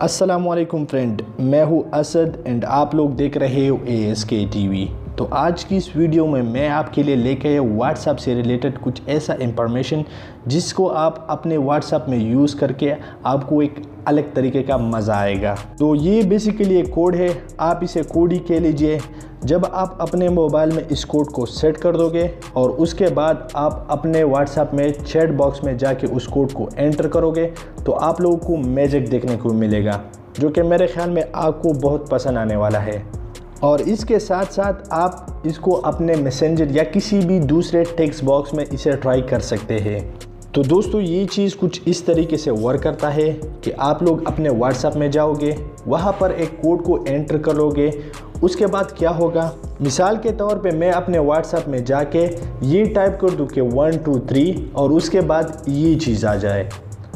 अस्सलामुअलैकुम फ्रेंड, मैं हूँ असद एंड आप लोग देख रहे हो ASK TV। तो आज की इस वीडियो में मैं आपके लिए लेके आया व्हाट्सएप से रिलेटेड कुछ ऐसा इंफॉर्मेशन जिसको आप अपने व्हाट्सएप में यूज़ करके आपको एक अलग तरीके का मज़ा आएगा। तो ये बेसिकली एक कोड है, आप इसे कोड ही कह लीजिए। जब आप अपने मोबाइल में इस कोड को सेट कर दोगे और उसके बाद आप अपने व्हाट्सएप में चैट बॉक्स में जाके उस कोड को एंटर करोगे तो आप लोगों को मैजिक देखने को मिलेगा, जो कि मेरे ख्याल में आपको बहुत पसंद आने वाला है। और इसके साथ साथ आप इसको अपने मैसेंजर या किसी भी दूसरे टेक्स्ट बॉक्स में इसे ट्राई कर सकते हैं। तो दोस्तों, ये चीज़ कुछ इस तरीके से वर्क करता है कि आप लोग अपने व्हाट्सएप में जाओगे, वहाँ पर एक कोड को एंटर करोगे। उसके बाद क्या होगा, मिसाल के तौर पे मैं अपने व्हाट्सएप में जाके ये टाइप कर दूँ कि 1 2 3 और उसके बाद ये चीज़ आ जाए।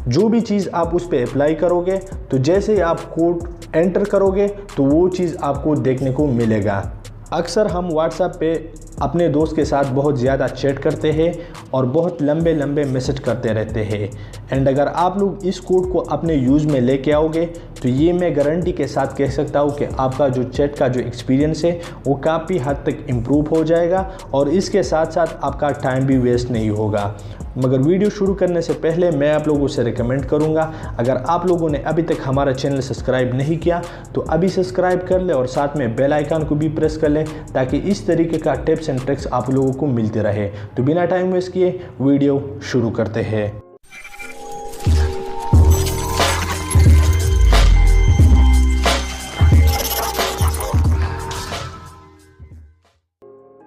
जो भी चीज़ आप उस पर अप्लाई करोगे तो जैसे ही आप कोड एंटर करोगे तो वो चीज़ आपको देखने को मिलेगा। अक्सर हम व्हाट्सएप पे अपने दोस्त के साथ बहुत ज़्यादा चैट करते हैं और बहुत लंबे लंबे मैसेज करते रहते हैं। एंड अगर आप लोग इस कोड को अपने यूज़ में लेके आओगे तो ये मैं गारंटी के साथ कह सकता हूँ कि आपका जो चैट का जो एक्सपीरियंस है वो काफ़ी हद तक इम्प्रूव हो जाएगा और इसके साथ साथ आपका टाइम भी वेस्ट नहीं होगा। मगर वीडियो शुरू करने से पहले मैं आप लोगों से रिकमेंड करूंगा, अगर आप लोगों ने अभी तक हमारा चैनल सब्सक्राइब नहीं किया तो अभी सब्सक्राइब कर ले और साथ में बेल आइकन को भी प्रेस कर ले ताकि इस तरीके का टिप्स एंड ट्रिक्स आप लोगों को मिलते रहे। तो बिना टाइम वेस्ट किए वीडियो शुरू करते हैं।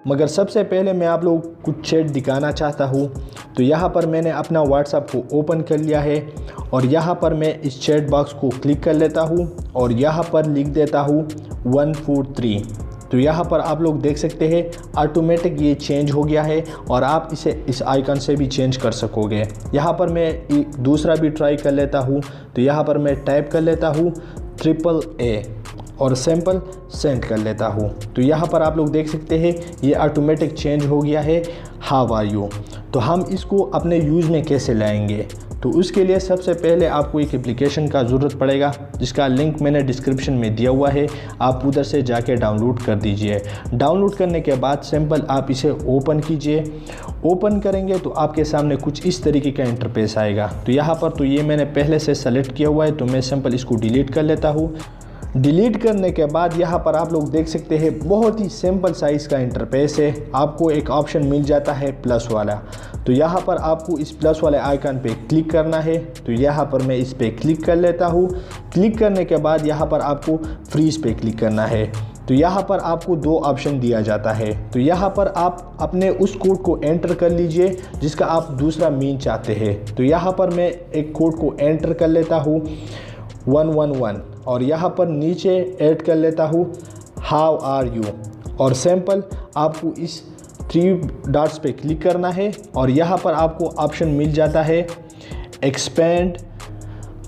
मगर सबसे पहले मैं आप लोगों को कुछ चैट दिखाना चाहता हूँ। तो यहाँ पर मैंने अपना व्हाट्सएप को ओपन कर लिया है और यहाँ पर मैं इस चैट बॉक्स को क्लिक कर लेता हूँ और यहाँ पर लिख देता हूँ 143। तो यहाँ पर आप लोग देख सकते हैं ऑटोमेटिक ये चेंज हो गया है और आप इसे इस आइकन से भी चेंज कर सकोगे। यहाँ पर मैं दूसरा भी ट्राई कर लेता हूँ। तो यहाँ पर मैं टाइप कर लेता हूँ AAA और सैंपल सेंड कर लेता हूँ। तो यहाँ पर आप लोग देख सकते हैं ये ऑटोमेटिक चेंज हो गया है हाउ आर यू। तो हम इसको अपने यूज़ में कैसे लाएंगे, तो उसके लिए सबसे पहले आपको एक एप्लीकेशन का ज़रूरत पड़ेगा जिसका लिंक मैंने डिस्क्रिप्शन में दिया हुआ है, आप उधर से जाके डाउनलोड कर दीजिए। डाउनलोड करने के बाद सिंपल आप इसे ओपन कीजिए। ओपन करेंगे तो आपके सामने कुछ इस तरीके का इंटरफेस आएगा। तो यहाँ पर तो ये मैंने पहले से सेलेक्ट किया हुआ है, तो मैं सिंपल इसको डिलीट कर लेता हूँ। डिलीट करने के बाद यहाँ पर आप लोग देख सकते हैं बहुत ही सिंपल साइज़ का इंटरफेस है। आपको एक ऑप्शन मिल जाता है प्लस वाला। तो यहाँ पर आपको इस प्लस वाले आइकन पे क्लिक करना है। तो यहाँ पर मैं इस पे क्लिक कर लेता हूँ। क्लिक करने के बाद यहाँ पर आपको फ्रीज पे क्लिक करना है। तो यहाँ पर आपको दो ऑप्शन दिया जाता है। तो यहाँ पर आप अपने उस कोड को एंटर कर लीजिए जिसका आप दूसरा मीन चाहते हैं। तो यहाँ पर मैं एक कोड को एंटर कर लेता हूँ 111 और यहाँ पर नीचे ऐड कर लेता हूँ हाउ आर यू और सैंपल आपको इस 3 डॉट्स पे क्लिक करना है और यहाँ पर आपको ऑप्शन मिल जाता है एक्सपेंड।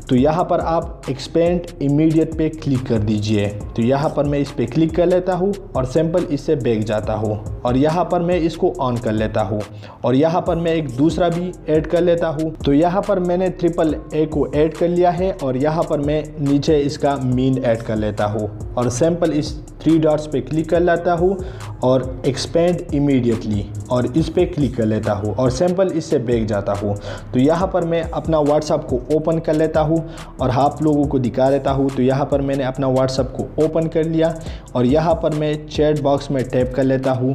तो यहाँ पर आप एक्सपेंड इमीडिएट पे क्लिक कर दीजिए। तो यहाँ पर मैं इस पे क्लिक कर लेता हूँ और सैंपल इससे बैक जाता हूँ और यहाँ पर मैं इसको ऑन कर लेता हूँ और यहाँ पर मैं एक दूसरा भी ऐड कर लेता हूँ। तो यहाँ पर मैंने AAA को ऐड कर लिया है और यहाँ पर मैं नीचे इसका मीन ऐड कर लेता हूँ और सैंपल इस 3 डॉट्स पे क्लिक कर लेता हूँ और एक्सपेंड इमीडिएटली और इस पे क्लिक कर लेता हूँ और सैंपल इससे बैक जाता हूँ। तो यहाँ पर मैं अपना व्हाट्सएप को ओपन कर लेता हूँ और आप लोगों को दिखा देता हूँ। तो यहाँ पर मैंने अपना व्हाट्सएप को ओपन कर लिया और यहाँ पर मैं चैट बॉक्स में टैप कर लेता हूँ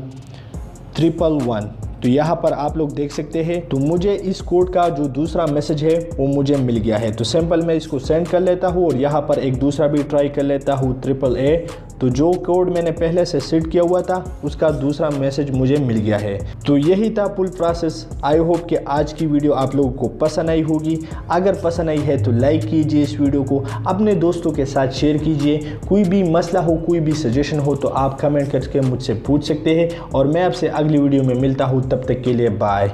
111। तो यहाँ पर आप लोग देख सकते हैं तो मुझे इस कोड का जो दूसरा मैसेज है वो मुझे मिल गया है। तो सिंपल मैं इसको सेंड कर लेता हूँ और यहाँ पर एक दूसरा भी ट्राई कर लेता हूँ AAA। तो जो कोड मैंने पहले से सेट किया हुआ था उसका दूसरा मैसेज मुझे मिल गया है। तो यही था फुल प्रोसेस। आई होप कि आज की वीडियो आप लोगों को पसंद आई होगी। अगर पसंद आई है तो लाइक कीजिए, इस वीडियो को अपने दोस्तों के साथ शेयर कीजिए। कोई भी मसला हो, कोई भी सजेशन हो तो आप कमेंट करके मुझसे पूछ सकते हैं और मैं आपसे अगली वीडियो में मिलता हूँ। तब तक के लिए बाय।